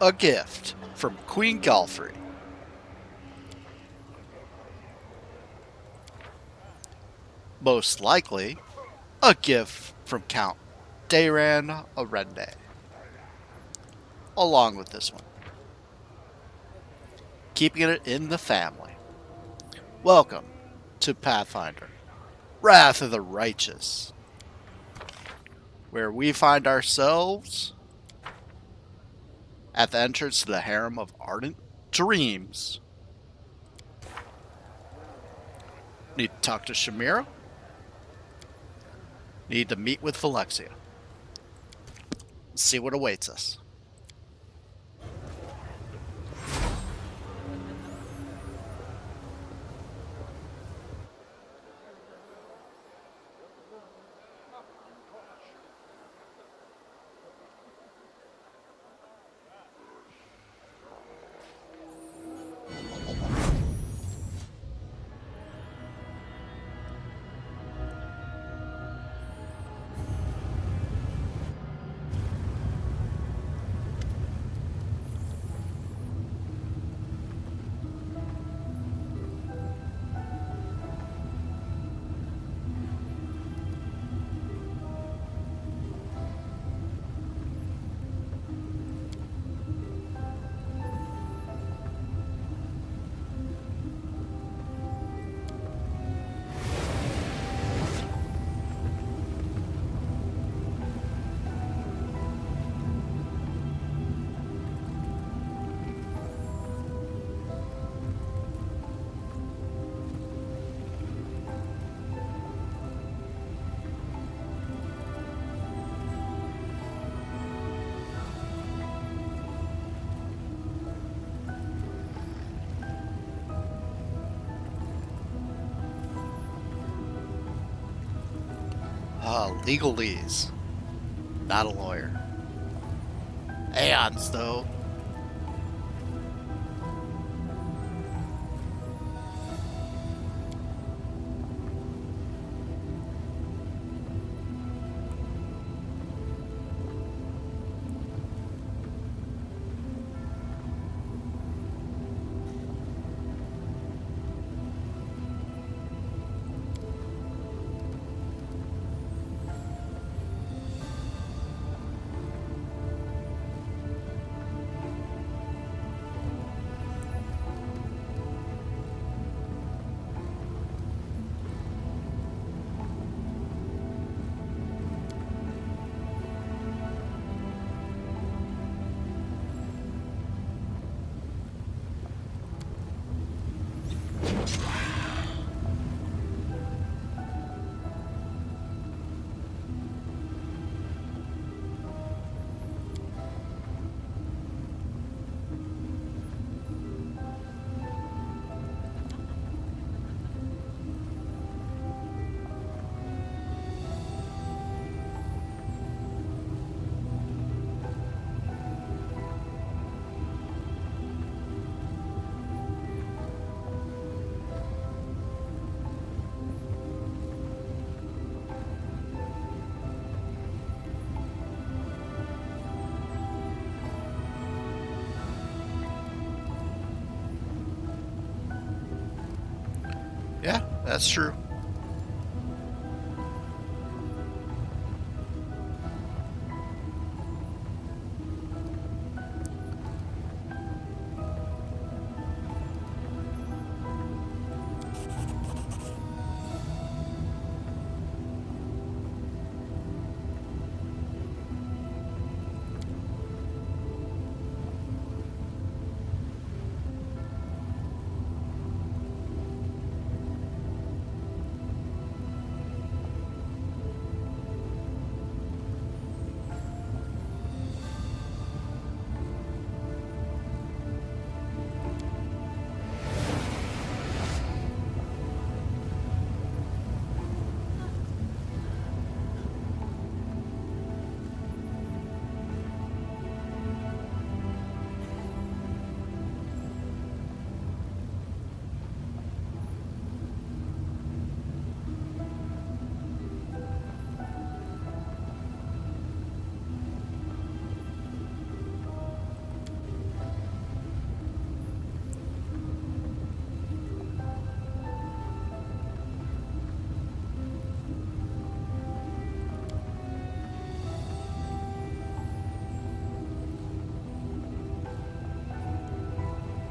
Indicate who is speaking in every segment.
Speaker 1: A gift from Queen Galfrey. Most likely, a gift from Count Dayran Arende. Along with this one, keeping it in the family. Welcome to Pathfinder, Wrath of the Righteous, where we find ourselves at the entrance to the harem of ardent dreams. Need to talk to Shamira. Need to meet with Vellexia. See what awaits us. Legalese. Not a lawyer. Aeons, though. Yeah, that's true.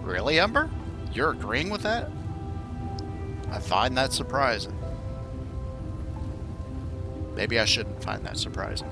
Speaker 1: Really, Ember? You're agreeing with that? I find that surprising. Maybe I shouldn't find that surprising.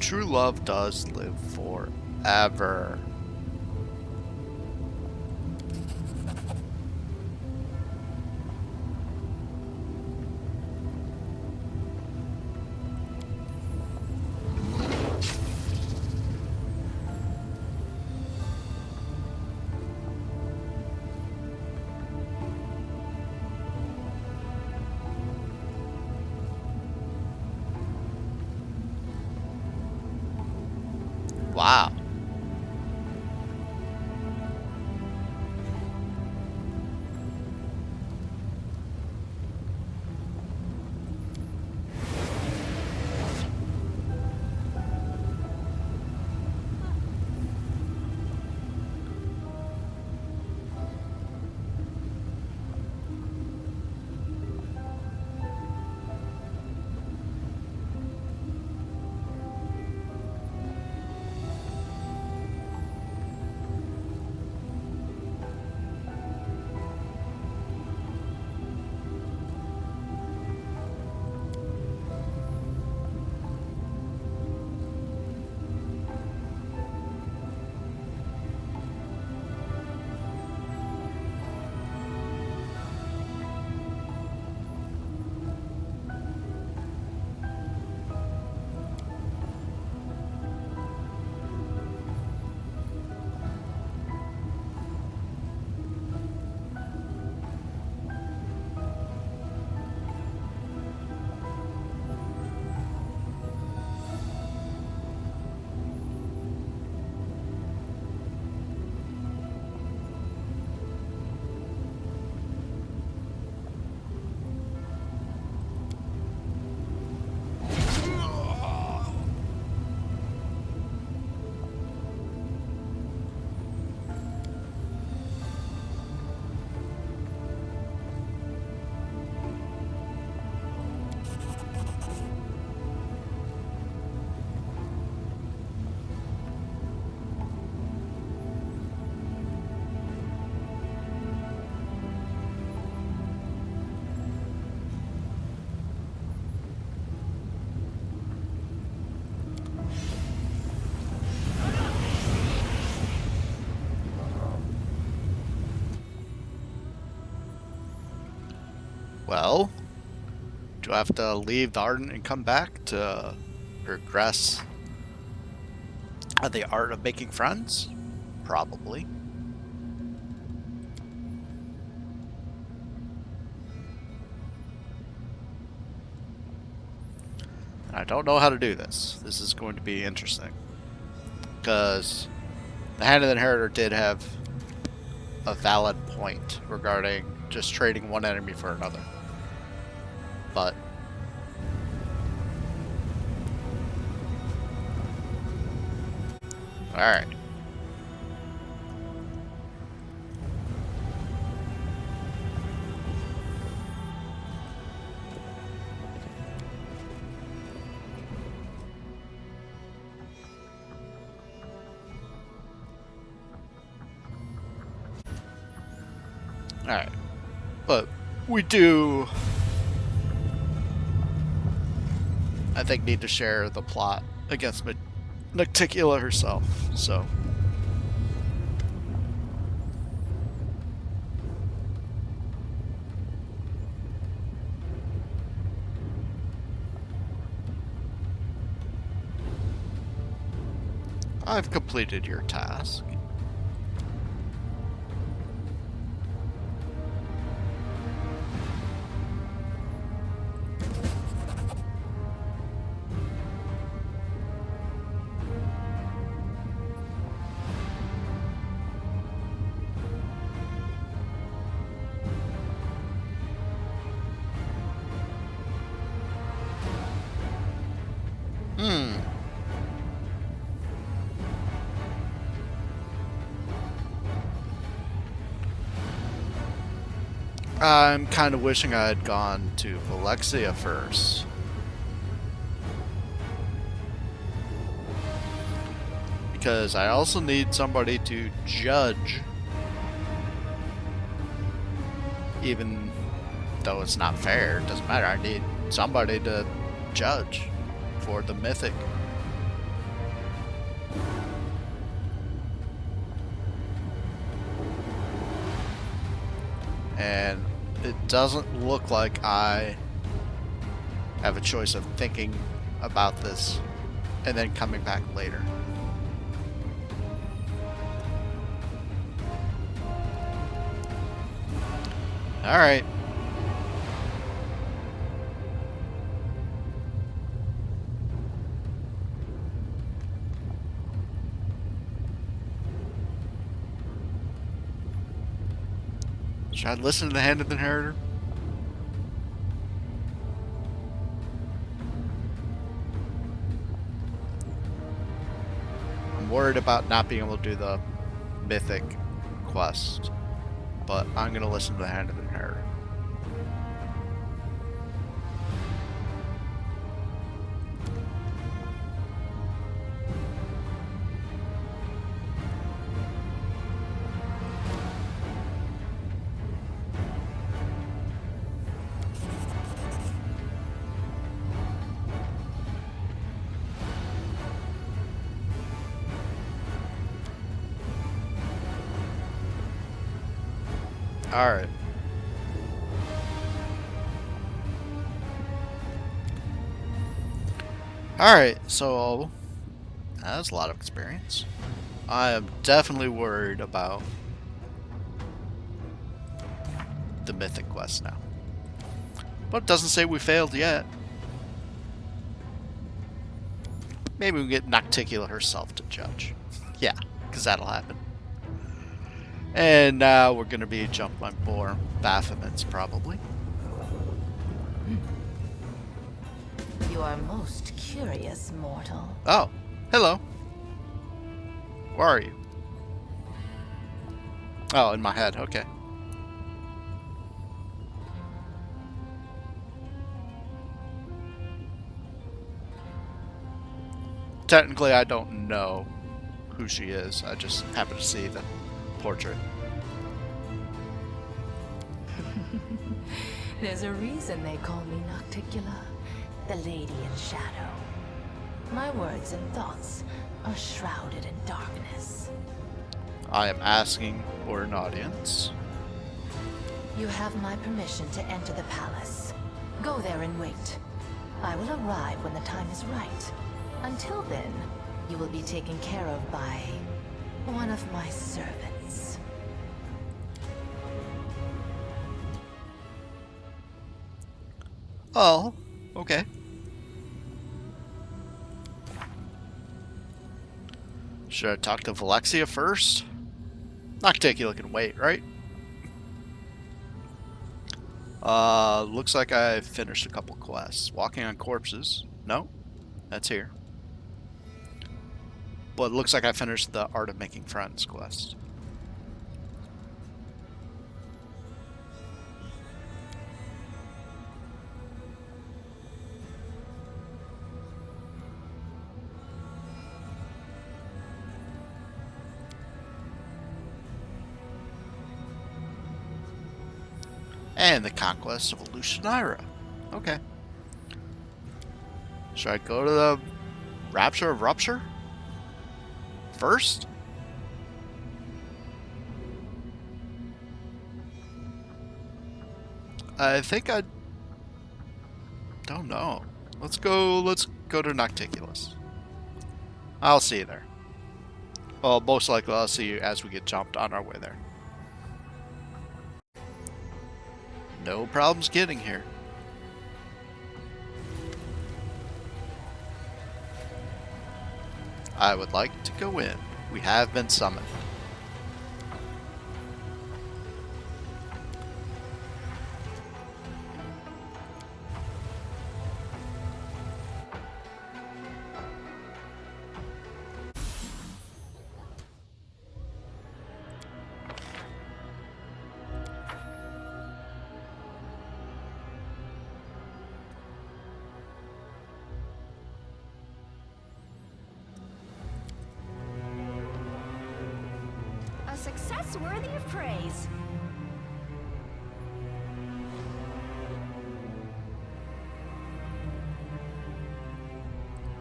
Speaker 1: True love does live forever. Wow. Well, do I have to leave the Ardent and come back to progress the art of making friends? Probably. And I don't know how to do this. This is going to be interesting. Because the Hand of the Inheritor did have a valid point regarding just trading one enemy for another. But alright. Alright. But we do, I think, need to share the plot against Nocticula herself, so. I've completed your task. I'm kind of wishing I had gone to Vellexia first. Because I also need somebody to judge. Even though it's not fair, it doesn't matter. I need somebody to judge for the Mythic. And it doesn't look like I have a choice of thinking about this and then coming back later. Alright. Should I listen to the Hand of the Inheritor? I'm worried about not being able to do the Mythic quest, but I'm going to listen to the Hand of the Inheritor. Alright. Alright, so that's a lot of experience. I am definitely worried about the Mythic quest now. But it doesn't say we failed yet. Maybe we can get Nocticula herself to judge. Yeah, because that'll happen. And now we're going to be jumping on more Baphomets, probably.
Speaker 2: You are most curious, mortal.
Speaker 1: Oh, hello. Where are you? Oh, in my head, okay. Technically, I don't know who she is. I just happen to see the portrait.
Speaker 2: There's a reason they call me Nocticula, the Lady in Shadow. My words and thoughts are shrouded in darkness.
Speaker 1: I am asking for an audience.
Speaker 2: You have my permission to enter the palace. Go there and wait. I will arrive when the time is right. Until then, you will be taken care of by one of my servants.
Speaker 1: Oh, okay. Should I talk to Vellexia first? Nocticula can wait, right? Looks like I finished a couple quests. Walking on corpses. No, that's here. But it looks like I finished the Art of Making Friends quest. And the Conquest of Lucianira. Okay. Should I go to the Rapture of Rupture first? I think I don't know. Let's go to Nocticulus. I'll see you there. Well, most likely I'll see you as we get jumped on our way there. No problems getting here. I would like to go in. We have been summoned.
Speaker 3: Yes, worthy of praise.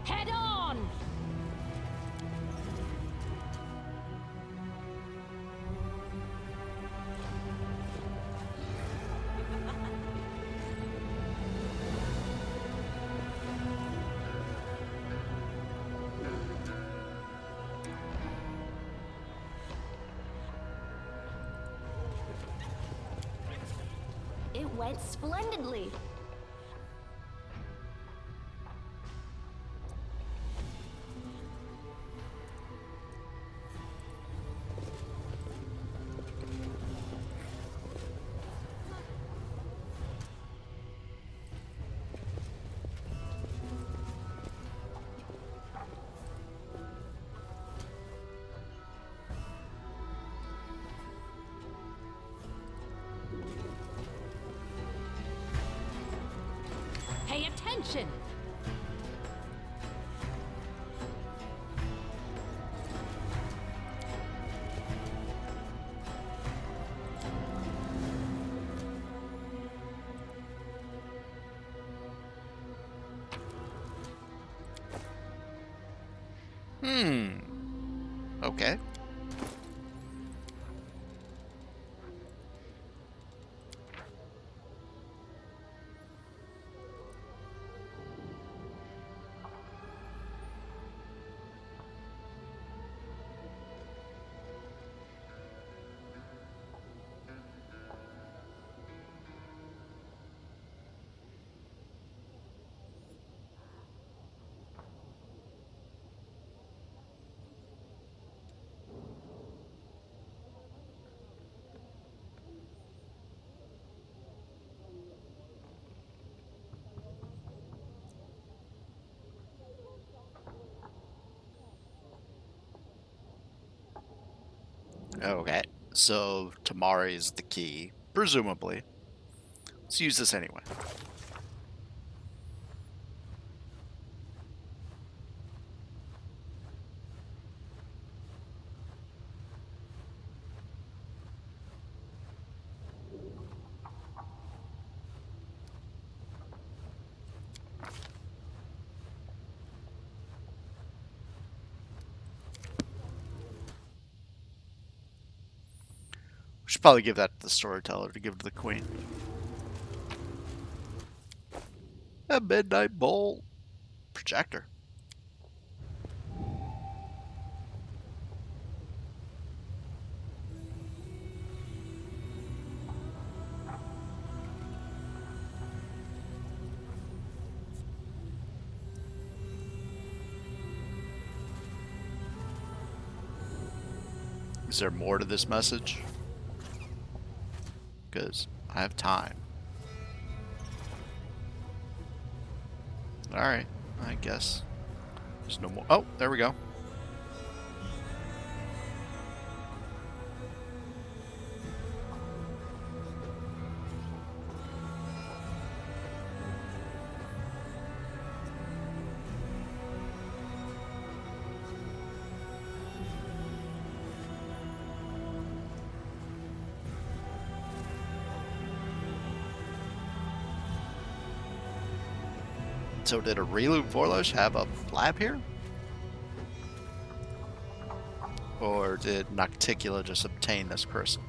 Speaker 3: Head on! It went splendidly. Pay attention!
Speaker 1: Okay. Okay. So Tamari is the key, presumably. Let's use this anyway. We should probably give that to the storyteller to give to the queen. A midnight bolt projector. Is there more to this message? Because I have time. Alright, I guess. There's no more. Oh, there we go. So did Areelu Vorlesh have a lab here? Or did Nocticula just obtain this person?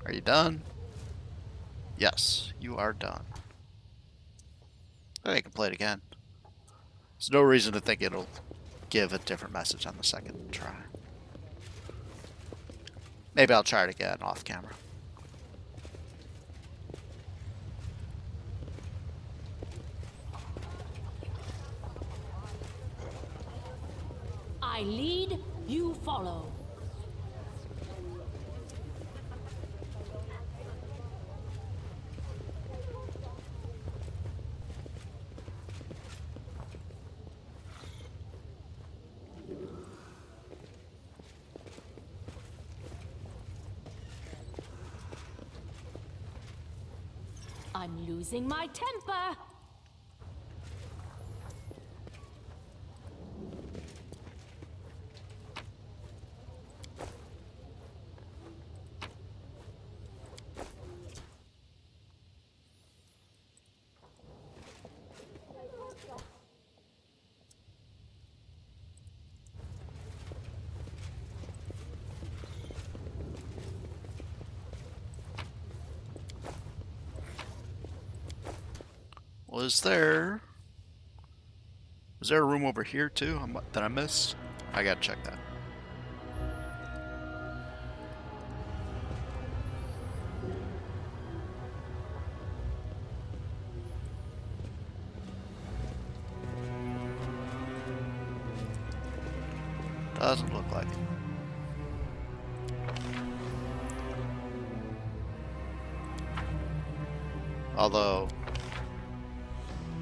Speaker 1: Are you done? Yes, you are done. I can play it again. There's no reason to think it'll give a different message on the second try. Maybe I'll try it again off camera.
Speaker 3: I lead, you follow. I'm losing my temper.
Speaker 1: Was there a room over here too that I missed? I gotta check that. Doesn't look like it. Although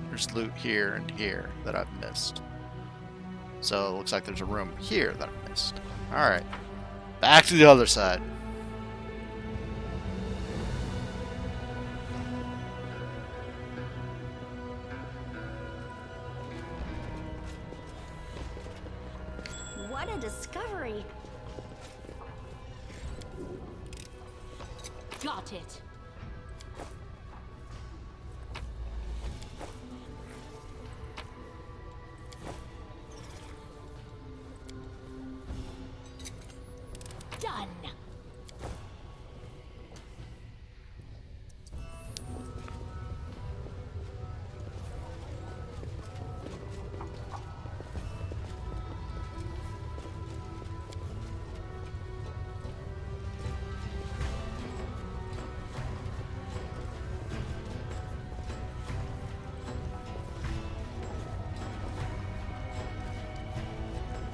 Speaker 1: there's loot here and here that I've missed. So it looks like there's a room here that I missed. Alright. Back to the other side.
Speaker 3: What a discovery. Got it. Done.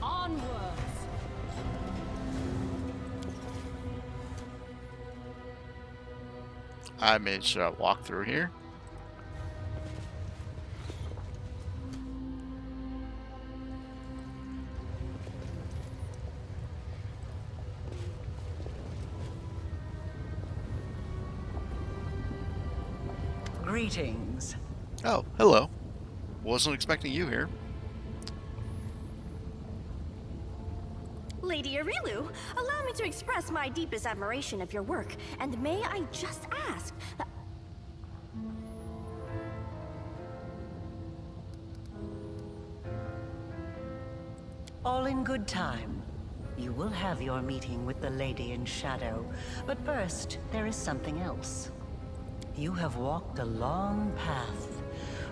Speaker 3: Onwards.
Speaker 1: I made sure I walk through here.
Speaker 4: Greetings.
Speaker 1: Oh, hello. Wasn't expecting you here.
Speaker 5: Lady Areelu, allow me to express my deepest admiration of your work, and may I just ask that...
Speaker 4: All in good time. You will have your meeting with the Lady in Shadow, but first, there is something else. You have walked a long path,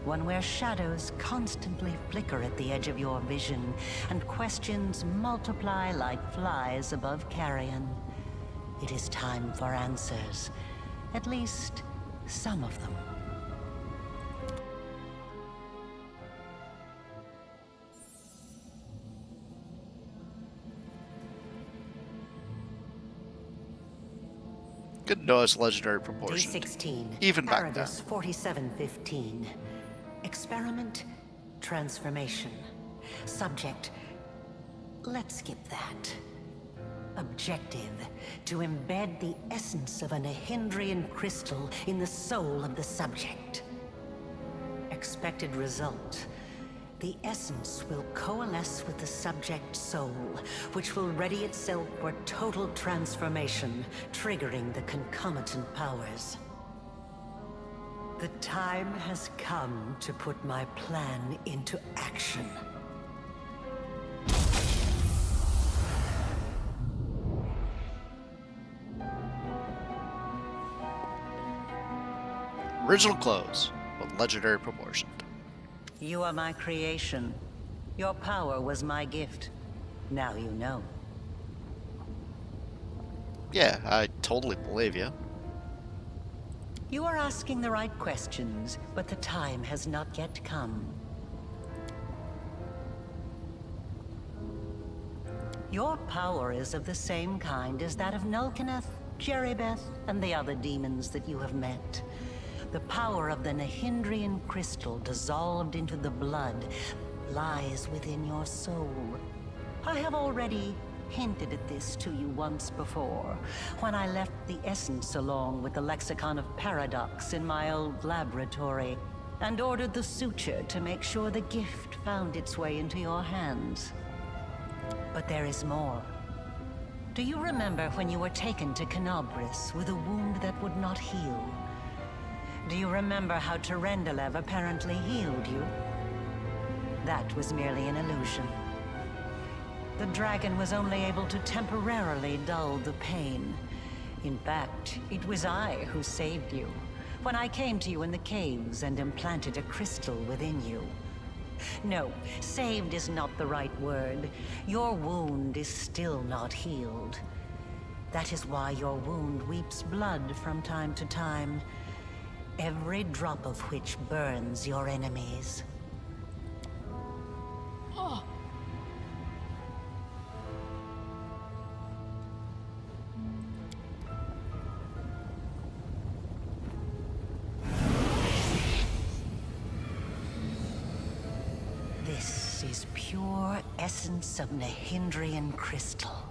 Speaker 4: one where shadows constantly flicker at the edge of your vision, and questions multiply like flies above carrion. It is time for answers. At least, some of them.
Speaker 1: Good to know it's legendary proportion.
Speaker 4: D16.
Speaker 1: Even back then.
Speaker 4: Paradis 4715. Experiment, transformation. Subject, let's skip that. Objective, to embed the essence of a Nehindrian crystal in the soul of the subject. Expected result, the essence will coalesce with the subject's soul, which will ready itself for total transformation, triggering the concomitant powers. The time has come to put my plan into action.
Speaker 1: Original clothes, but legendary proportioned.
Speaker 4: You are my creation. Your power was my gift. Now you know.
Speaker 1: Yeah, I totally believe you.
Speaker 4: You are asking the right questions, but the time has not yet come. Your power is of the same kind as that of Nulkaneth, Jeribeth, and the other demons that you have met. The power of the Nahindrian crystal dissolved into the blood lies within your soul. I have already hinted at this to you once before, when I left the essence along with the lexicon of paradox in my old laboratory, and ordered the suture to make sure the gift found its way into your hands. But there is more. Do you remember when you were taken to Canobris with a wound that would not heal? Do you remember how Terendelev apparently healed you? That was merely an illusion. The dragon was only able to temporarily dull the pain. In fact, it was I who saved you, when I came to you in the caves and implanted a crystal within you. No, saved is not the right word. Your wound is still not healed. That is why your wound weeps blood from time to time, every drop of which burns your enemies.
Speaker 3: Oh.
Speaker 4: This is pure essence of Nahindrian crystal.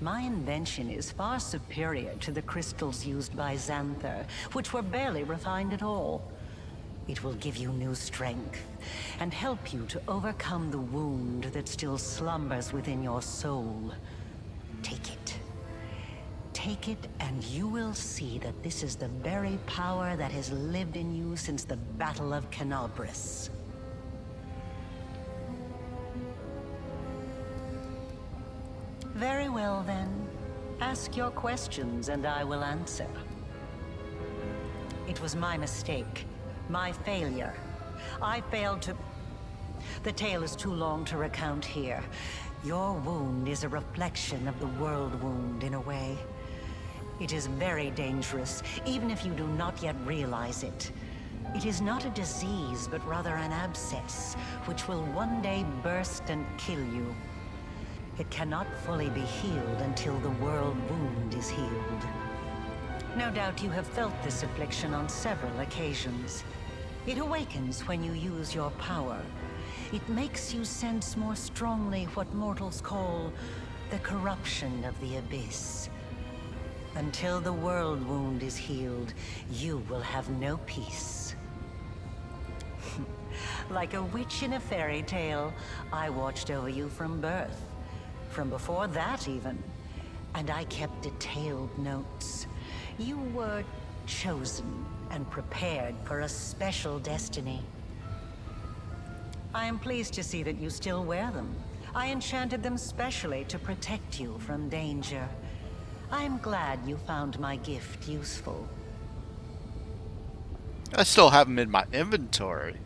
Speaker 4: My invention is far superior to the crystals used by Xanther, which were barely refined at all. It will give you new strength, and help you to overcome the wound that still slumbers within your soul. Take it. Take it, and you will see that this is the very power that has lived in you since the Battle of Canobris. Very well, then. Ask your questions, and I will answer. It was my mistake. My failure. I failed to... The tale is too long to recount here. Your wound is a reflection of the world wound, in a way. It is very dangerous, even if you do not yet realize it. It is not a disease, but rather an abscess, which will one day burst and kill you. It cannot fully be healed until the world wound is healed. No doubt you have felt this affliction on several occasions. It awakens when you use your power. It makes you sense more strongly what mortals call the corruption of the abyss. Until the world wound is healed, you will have no peace. Like a witch in a fairy tale, I watched over you from birth. From before that, even. And I kept detailed notes. You were chosen and prepared for a special destiny. I am pleased to see that you still wear them. I enchanted them specially to protect you from danger. I am glad you found my gift useful.
Speaker 1: I still have them in my inventory,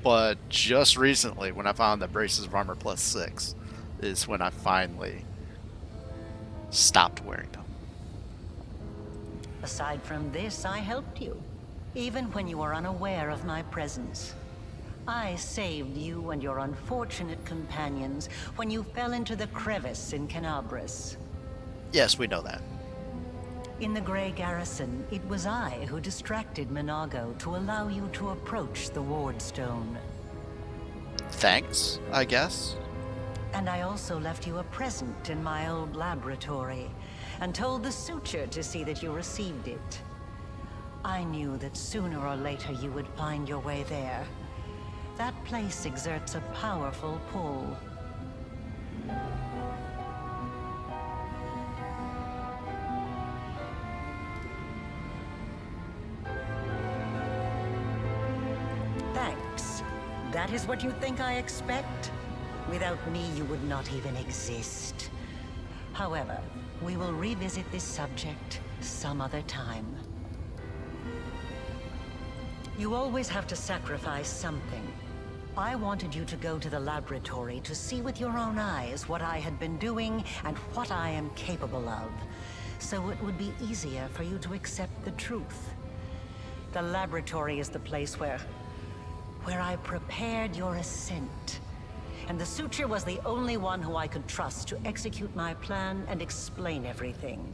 Speaker 1: but just recently, when I found the Braces of Armor +6, is when I finally stopped wearing them.
Speaker 4: Aside from this, I helped you, even when you were unaware of my presence. I saved you and your unfortunate companions when you fell into the crevice in Canobris.
Speaker 1: Yes, we know that.
Speaker 4: In the Grey Garrison, it was I who distracted Minago to allow you to approach the Ward Stone.
Speaker 1: Thanks, I guess.
Speaker 4: And I also left you a present in my old laboratory, and told the suture to see that you received it. I knew that sooner or later you would find your way there. That place exerts a powerful pull. Thanks. That is what you think I expect? Without me, you would not even exist. However, we will revisit this subject some other time. You always have to sacrifice something. I wanted you to go to the laboratory to see with your own eyes what I had been doing and what I am capable of, so it would be easier for you to accept the truth. The laboratory is the place where I prepared your ascent. And the Suture was the only one who I could trust to execute my plan and explain everything.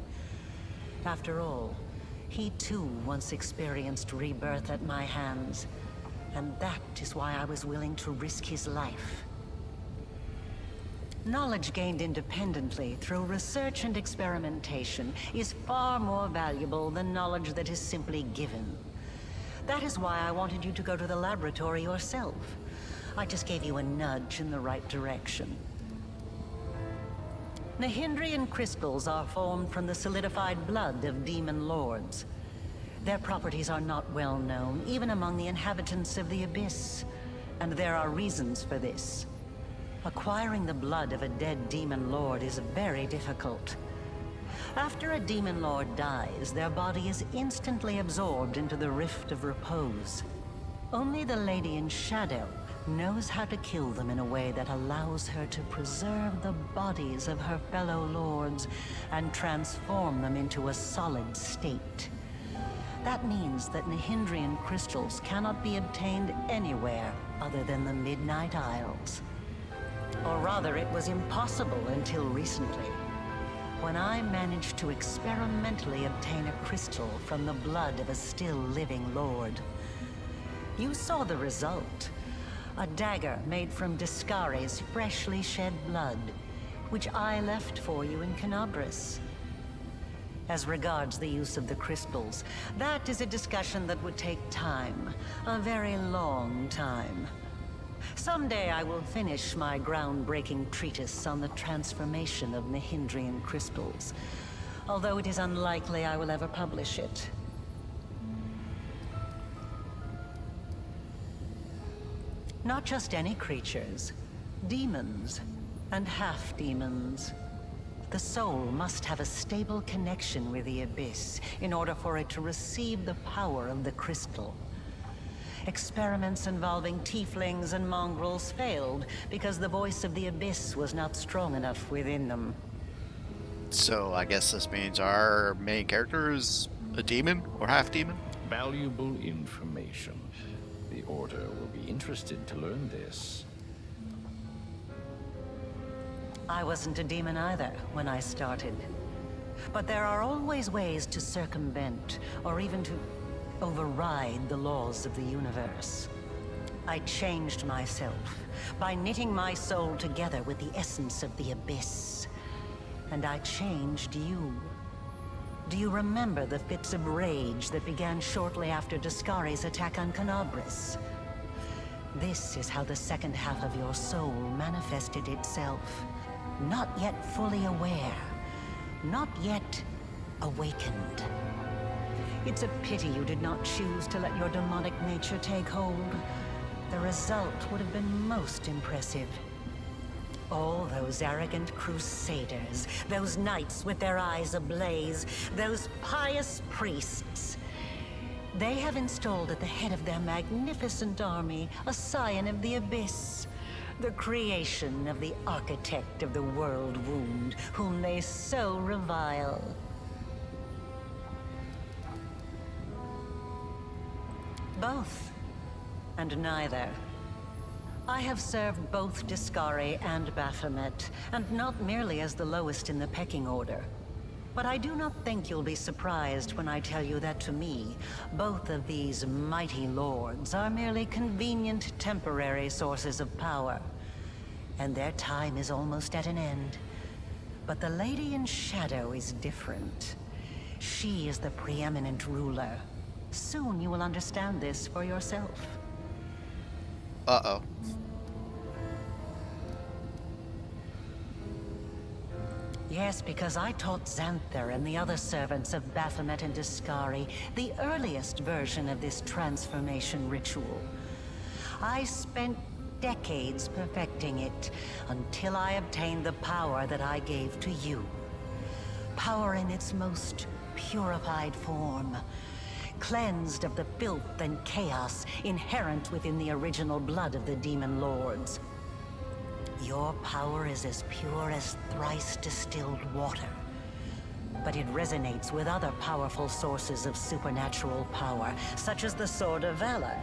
Speaker 4: After all, he too once experienced rebirth at my hands. And that is why I was willing to risk his life. Knowledge gained independently through research and experimentation is far more valuable than knowledge that is simply given. That is why I wanted you to go to the laboratory yourself. I just gave you a nudge in the right direction. Nihindrian crystals are formed from the solidified blood of demon lords. Their properties are not well known, even among the inhabitants of the Abyss. And there are reasons for this. Acquiring the blood of a dead demon lord is very difficult. After a demon lord dies, their body is instantly absorbed into the Rift of Repose. Only the Lady in Shadow knows how to kill them in a way that allows her to preserve the bodies of her fellow lords and transform them into a solid state. That means that Nihindrian crystals cannot be obtained anywhere other than the Midnight Isles. Or rather, it was impossible until recently, when I managed to experimentally obtain a crystal from the blood of a still living lord. You saw the result. A dagger made from Discari's freshly shed blood, which I left for you in Canabris. As regards the use of the crystals, that is a discussion that would take time, a very long time. Someday I will finish my groundbreaking treatise on the transformation of Nihindrian crystals, although it is unlikely I will ever publish it. Not just any creatures, demons and half-demons. The soul must have a stable connection with the Abyss in order for it to receive the power of the crystal. Experiments involving tieflings and mongrels failed because the voice of the Abyss was not strong enough within them.
Speaker 1: So I guess this means our main character is a demon or half-demon?
Speaker 6: Valuable information. The Order will be interested to learn this.
Speaker 4: I wasn't a demon either when I started. But there are always ways to circumvent, or even to override the laws of the universe. I changed myself by knitting my soul together with the essence of the Abyss. And I changed you. Do you remember the fits of rage that began shortly after Discari's attack on Canabris? This is how the second half of your soul manifested itself. Not yet fully aware. Not yet awakened. It's a pity you did not choose to let your demonic nature take hold. The result would have been most impressive. All those arrogant crusaders, those knights with their eyes ablaze, those pious priests. They have installed at the head of their magnificent army a scion of the Abyss, the creation of the architect of the world wound, whom they so revile. Both, and neither. I have served both Discari and Baphomet, and not merely as the lowest in the pecking order. But I do not think you'll be surprised when I tell you that to me, both of these mighty lords are merely convenient temporary sources of power. And their time is almost at an end. But the Lady in Shadow is different. She is the preeminent ruler. Soon you will understand this for yourself.
Speaker 1: Uh-oh.
Speaker 4: Yes, because I taught Xanther and the other servants of Baphomet and Discari the earliest version of this transformation ritual. I spent decades perfecting it until I obtained the power that I gave to you. Power in its most purified form. cleansed of the filth and chaos inherent within the original blood of the demon lords. Your power is as pure as thrice distilled water, but it resonates with other powerful sources of supernatural power, such as the Sword of Valor.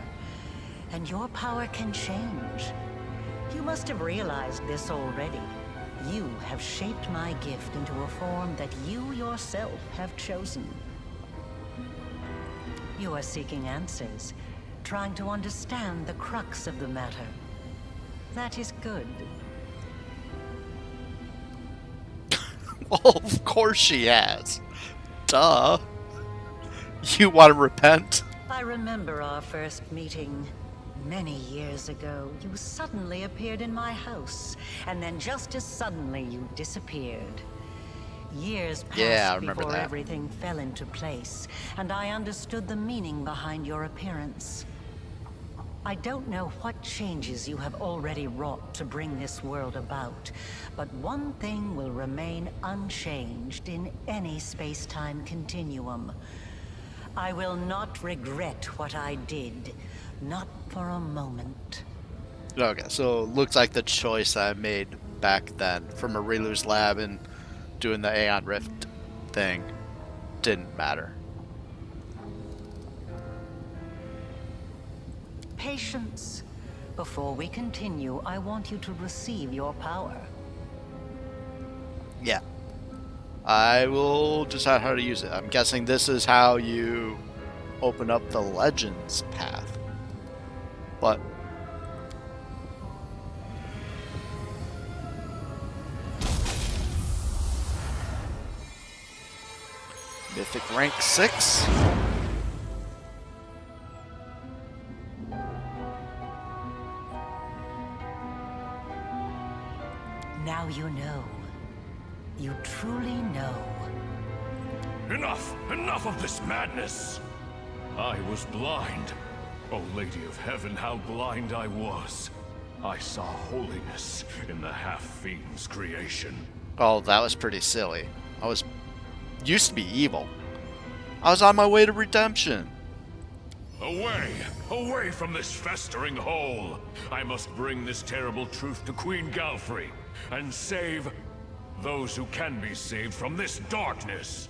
Speaker 4: And your power can change. You must have realized this already. You have shaped my gift into a form that you yourself have chosen. You are seeking answers, trying to understand the crux of the matter. That is good.
Speaker 1: Well, of course she has. Duh. You want to repent?
Speaker 4: I remember our first meeting. Many years ago, you suddenly appeared in my house, and then just as suddenly you disappeared. Years passed
Speaker 1: Yeah, I remember
Speaker 4: before
Speaker 1: that.
Speaker 4: everything fell into place, and I understood the meaning behind your appearance. I don't know what changes you have already wrought to bring this world about, but one thing will remain unchanged in any space-time continuum. I will not regret what I did, not for a moment.
Speaker 1: Okay, so it looks like the choice I made back then from Areelu's lab and doing the Aeon Rift thing didn't matter.
Speaker 4: Patience. Before we continue, I want you to receive your power.
Speaker 1: Yeah. I will decide how to use it. I'm guessing this is how you open up the Legends path. But Mythic rank 6.
Speaker 4: Now you know. You truly know.
Speaker 7: Enough! Enough of this madness! I was blind. O Lady of Heaven, how blind I was. I saw holiness in the half-fiend's creation.
Speaker 1: Oh, that was pretty silly. I was used to be evil. I was on my way to redemption.
Speaker 7: Away! Away from this festering hole! I must bring this terrible truth to Queen Galfrey, and save those who can be saved from this darkness!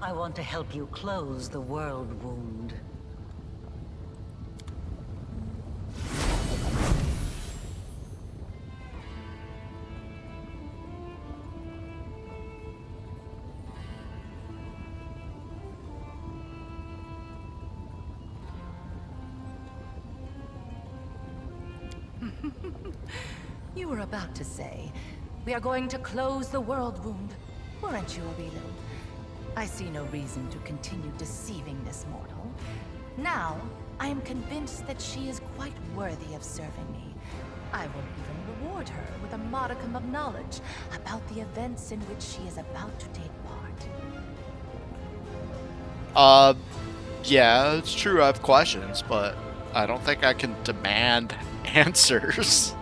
Speaker 4: I want to help you close the world wound.
Speaker 2: You were about to say, we are going to close the world wound, weren't you, Areelu? I see no reason to continue deceiving this mortal. Now, I am convinced that she is quite worthy of serving me. I will even reward her with a modicum of knowledge about the events in which she is about to take part.
Speaker 1: Yeah, it's true I have questions, but I don't think I can demand answers.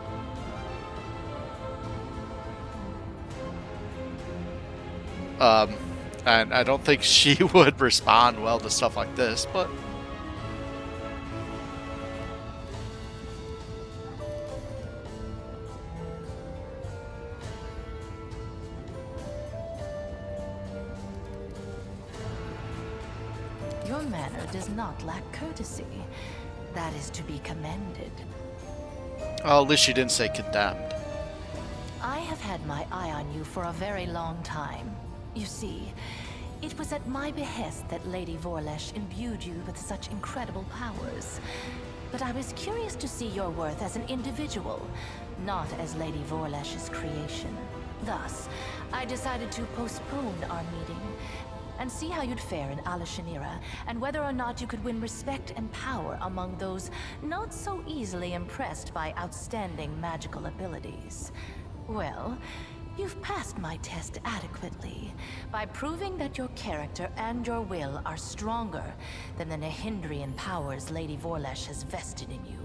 Speaker 1: And I don't think she would respond well to stuff like this, but
Speaker 2: Your manner does not lack courtesy. That is to be commended.
Speaker 1: well, at least she didn't say condemned.
Speaker 2: I have had my eye on you for a very long time. You see, it was at my behest that Lady Vorlesh imbued you with such incredible powers. But I was curious to see your worth as an individual, not as Lady Vorlesh's creation. Thus, I decided to postpone our meeting and see how you'd fare in Shamira, and whether or not you could win respect and power among those not so easily impressed by outstanding magical abilities. Well, you've passed my test adequately by proving that your character and your will are stronger than the Nehindrian powers Lady Vorlesh has vested in you.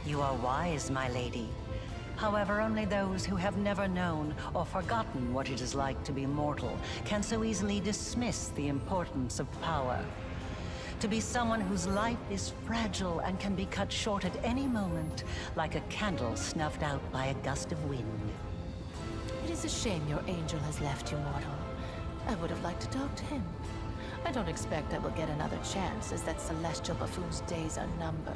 Speaker 4: You are wise, my lady. However, only those who have never known or forgotten what it is like to be mortal can so easily dismiss the importance of power. To be someone whose life is fragile and can be cut short at any moment, like a candle snuffed out by a gust of wind.
Speaker 2: It is a shame your angel has left you, mortal. I would have liked to talk to him. I don't expect I will get another chance, as that celestial buffoon's days are numbered.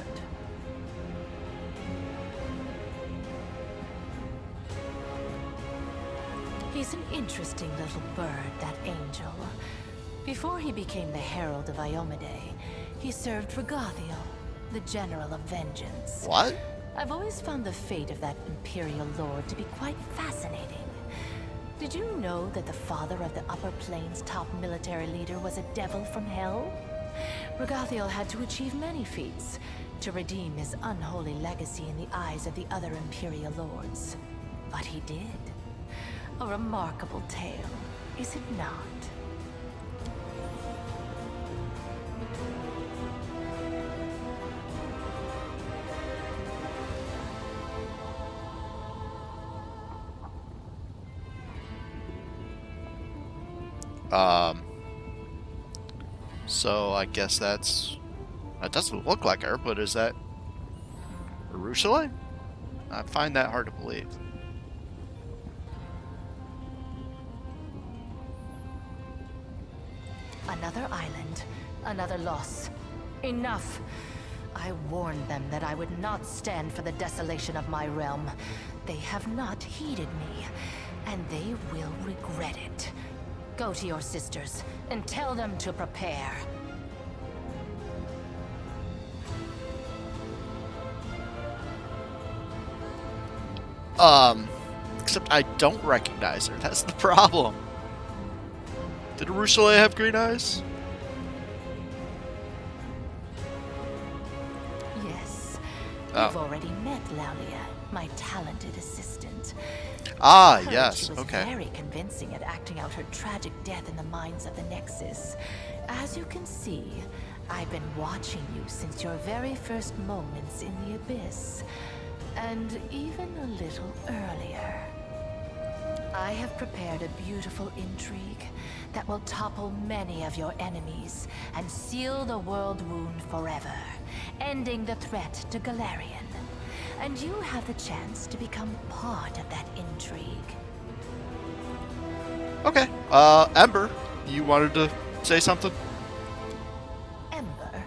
Speaker 2: He's an interesting little bird, that angel. Before he became the Herald of Iomedae, he served Regathiel, the General of Vengeance.
Speaker 1: What?
Speaker 2: I've always found the fate of that Imperial Lord to be quite fascinating. Did you know that the father of the Upper Plains' top military leader was a devil from hell? Regathiel had to achieve many feats to redeem his unholy legacy in the eyes of the other Imperial Lords. But he did. A remarkable tale, is it not?
Speaker 1: So I guess that doesn't look like her, but is that Areelu? I find that hard to believe.
Speaker 2: Another island, another loss. Enough! I warned them that I would not stand for the desolation of my realm. They have not heeded me, and they will regret it. Go to your sisters, and tell them to prepare.
Speaker 1: Except I don't recognize her. That's the problem. Did Areelu have green eyes?
Speaker 2: Yes.
Speaker 1: Oh.
Speaker 2: You've already met Laulia, my talented assistant.
Speaker 1: Ah,
Speaker 2: Heard
Speaker 1: yes.
Speaker 2: She was
Speaker 1: Okay.
Speaker 2: very convincing at acting out her tragic death in the minds of the Nexus. As you can see, I've been watching you since your very first moments in the Abyss. And even a little earlier. I have prepared a beautiful intrigue that will topple many of your enemies and seal the world wound forever, ending the threat to Galarian. And you have the chance to become part of that intrigue.
Speaker 1: Okay. Ember, you wanted to say something?
Speaker 2: Ember?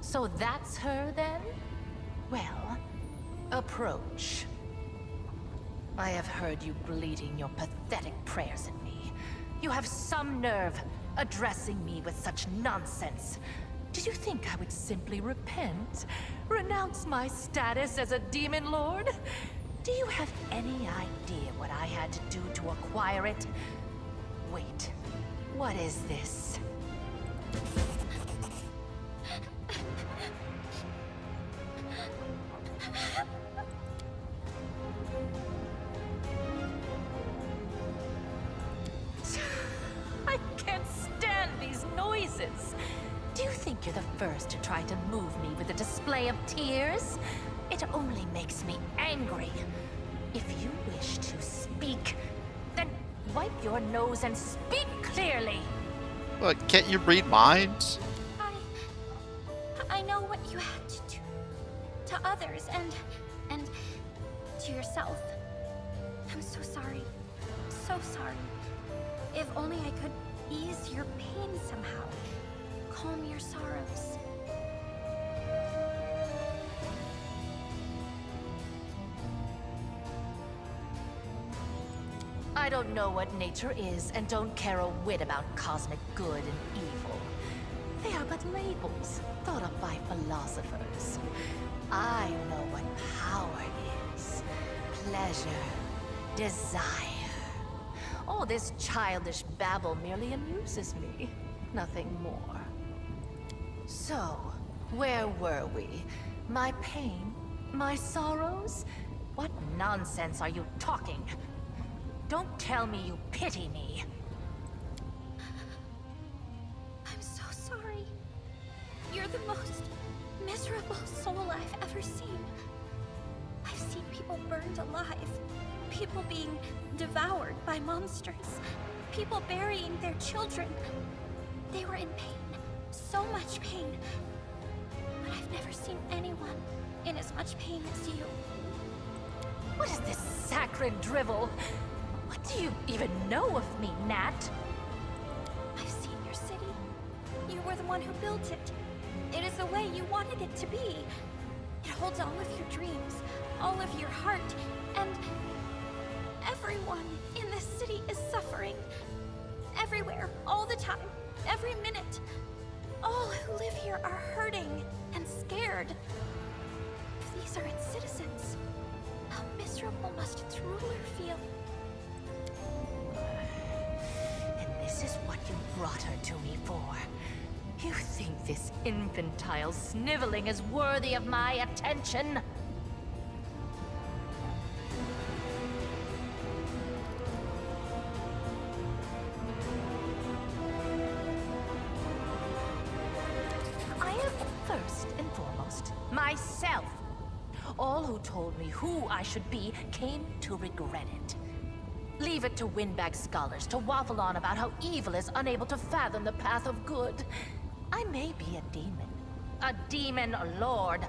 Speaker 2: So that's her then? Well, approach. I have heard you bleating your pathetic prayers at me. You have some nerve addressing me with such nonsense. Did you think I would simply repent? Renounce my status as a demon lord? Do you have any idea what I had to do to acquire it? Wait, what is this? I can't stand these noises. Do you think you're the first to try to move me with a display of tears? It only makes me angry. If you wish to speak, then wipe your nose and speak clearly.
Speaker 1: What, can't you read minds?
Speaker 5: I know what you had to do to others and to yourself. I'm so sorry. So sorry. If only I could ease your pain somehow. Calm your sorrows.
Speaker 2: I don't know what nature is and don't care a whit about cosmic good and evil. They are but labels thought up by philosophers. I know what power is. Pleasure. Desire. All this childish babble merely amuses me. Nothing more. So, where were we? My pain? My sorrows? What nonsense are you talking? Don't tell me you pity me.
Speaker 5: I'm so sorry. You're the most miserable soul I've ever seen. I've seen people burned alive, people being devoured by monsters, people burying their children. They were in pain, so much pain. But I've never seen anyone in as much pain as you.
Speaker 2: What is this sacred drivel? What do you even know of me, Nat?
Speaker 5: I've seen your city. You were the one who built it. It is the way you wanted it to be. It holds all of your dreams, all of your heart, and everyone in this city is suffering. Everywhere, all the time, every minute. All who live here are hurting and scared. If these are its citizens, how miserable must its ruler feel?
Speaker 2: And this is what you brought her to me for. You think this infantile sniveling is worthy of my attention? I am first and foremost myself. All who told me who I should be came to regret it. Leave it to windbag scholars to waffle on about how evil is unable to fathom the path of good. I may be a demon lord,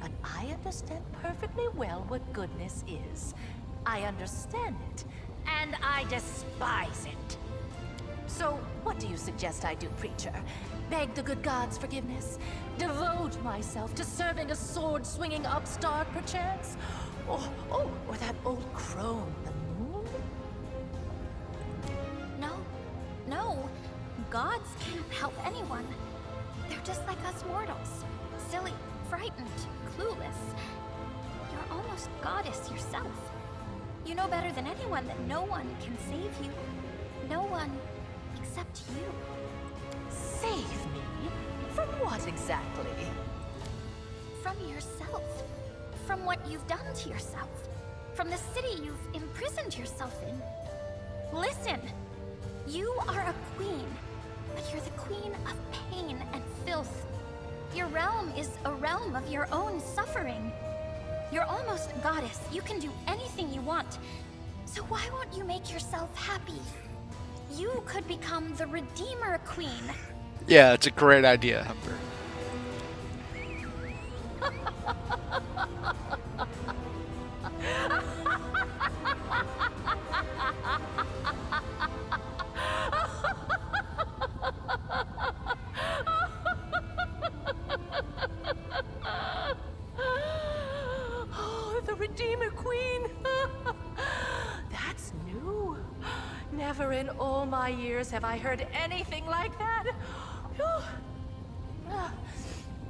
Speaker 2: but I understand perfectly well what goodness is. I understand it, and I despise it. So, what do you suggest I do, preacher? Beg the good gods' forgiveness? Devote myself to serving a sword-swinging upstart, perchance? Or that old crone, the moon?
Speaker 5: No. Gods can't help anyone. They're just like us mortals. Silly, frightened, clueless. You're almost goddess yourself. You know better than anyone that no one can save you. No one except you.
Speaker 2: Save me? From what exactly?
Speaker 5: From yourself. From what you've done to yourself. From the city you've imprisoned yourself in. Listen! You are a queen, but you're the queen of pain and filth. Your realm is a realm of your own suffering. You're almost a goddess. You can do anything you want. So why won't you make yourself happy? You could become the Redeemer Queen.
Speaker 1: Yeah, it's a great idea, Humber.
Speaker 2: Oh, the Redeemer Queen. That's new. Never in all my years have I heard anything like that.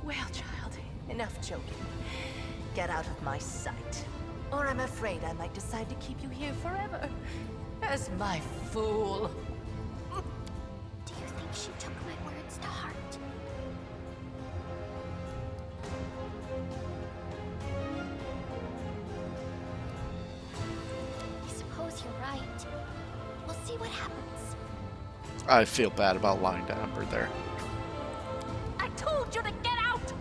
Speaker 2: Well, child, enough joking. Get out of my sight, or I'm afraid I might decide to keep you here forever as my fool.
Speaker 5: Do you think she took my words to heart? I suppose you're right. We'll see what happens.
Speaker 1: I feel bad about lying to Humber there.
Speaker 2: I told you to get out!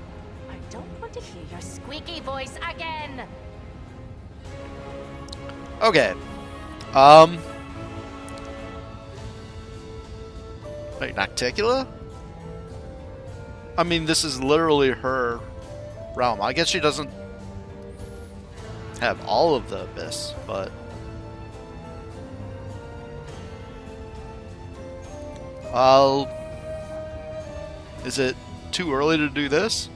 Speaker 2: I don't want to hear your squeaky voice again!
Speaker 1: Okay. Wait, Nocticula? I mean, this is literally her realm. I guess she doesn't have all of the Abyss, but... Is it too early to do this?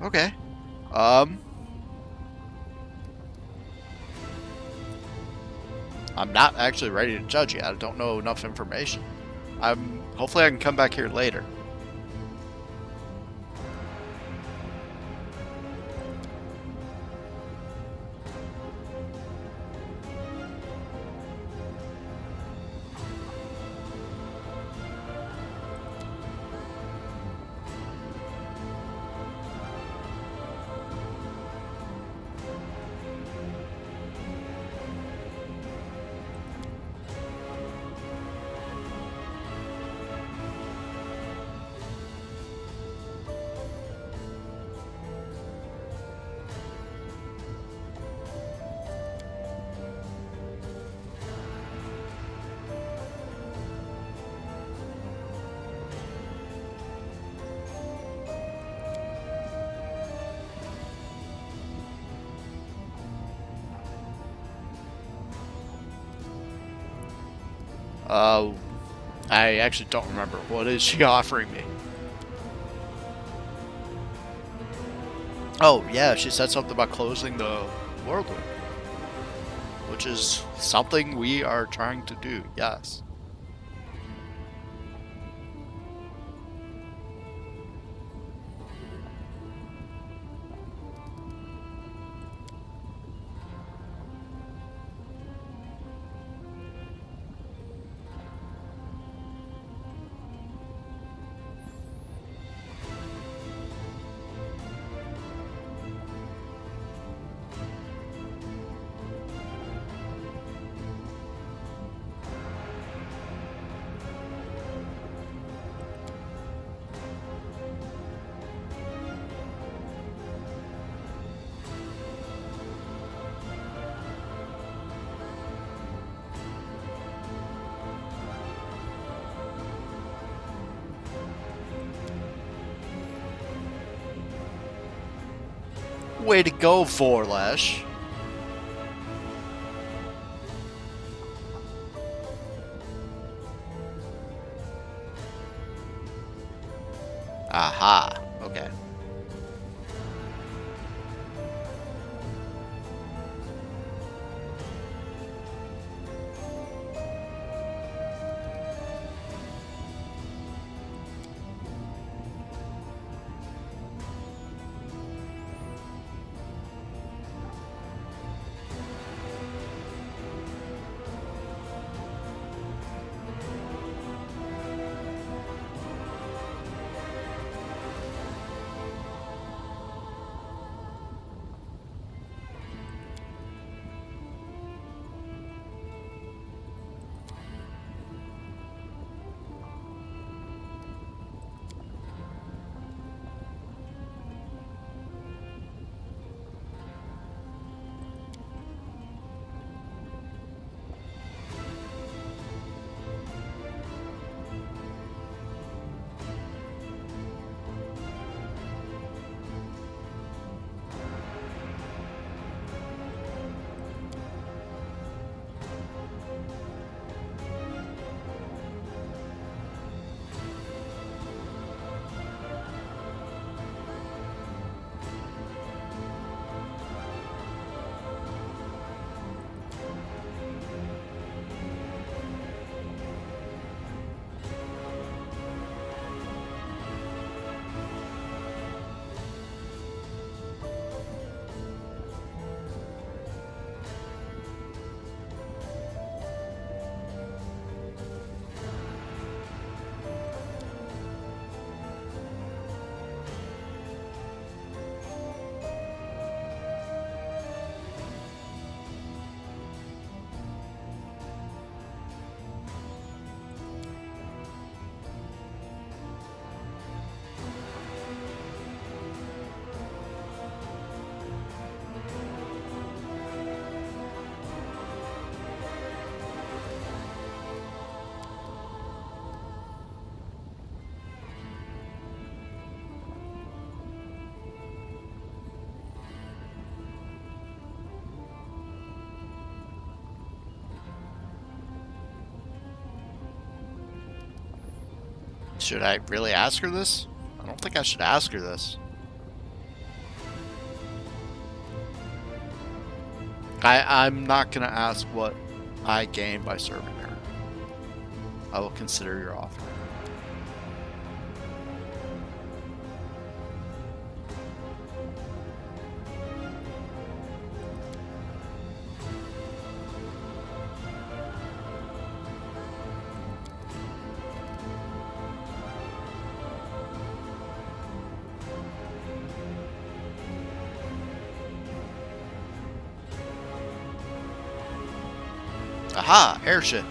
Speaker 1: Okay. I'm not actually ready to judge yet. I don't know enough information. Hopefully I can come back here later. I actually don't remember. What is she offering me? Oh, yeah, she said something about closing the world loop, which is something we are trying to do, yes. Way to go, Vorlesh. Aha. Okay. Should I really ask her this? I don't think I should ask her this. I'm not gonna ask what I gain by serving her. I will consider your offer. Aha! Airship!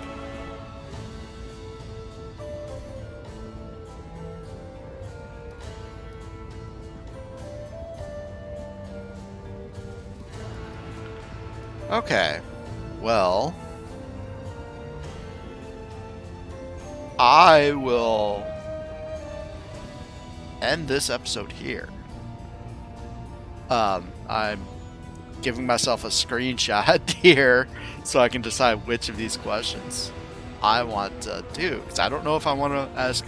Speaker 1: Okay. Well, I will end this episode here. I'm giving myself a screenshot here so I can decide which of these questions I want to do, because I don't know if I want to ask.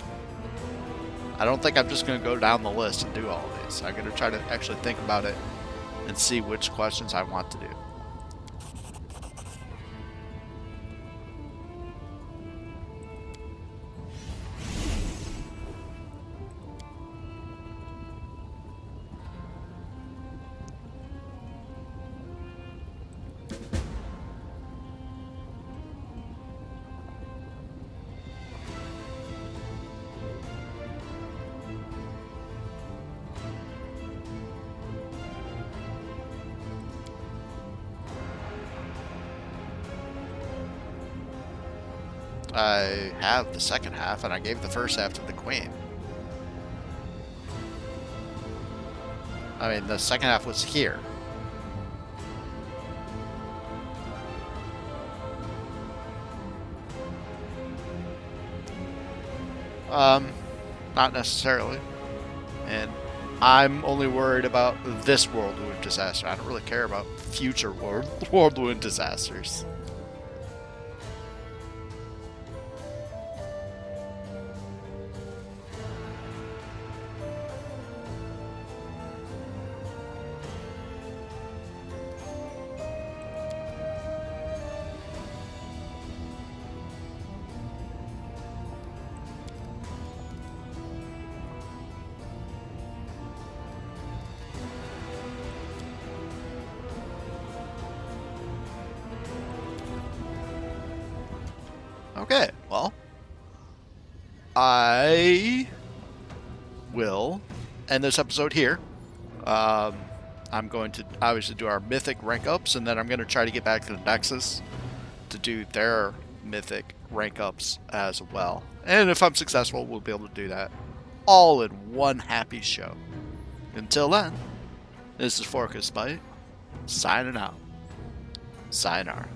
Speaker 1: I don't think I'm just going to go down the list and do all of these. I'm going to try to actually think about it and see which questions I want to do. I have the second half, and I gave the first half to the queen. I mean, the second half was here. Not necessarily. And I'm only worried about this whirlwind disaster. I don't really care about future whirlwind disasters. Okay, well, I will end this episode here. I'm going to obviously do our Mythic rank ups, and then I'm going to try to get back to the Nexus to do their Mythic rank ups as well. And if I'm successful, we'll be able to do that all in one happy show. Until then, this is ForkOfSpite, signing out. Sayonara.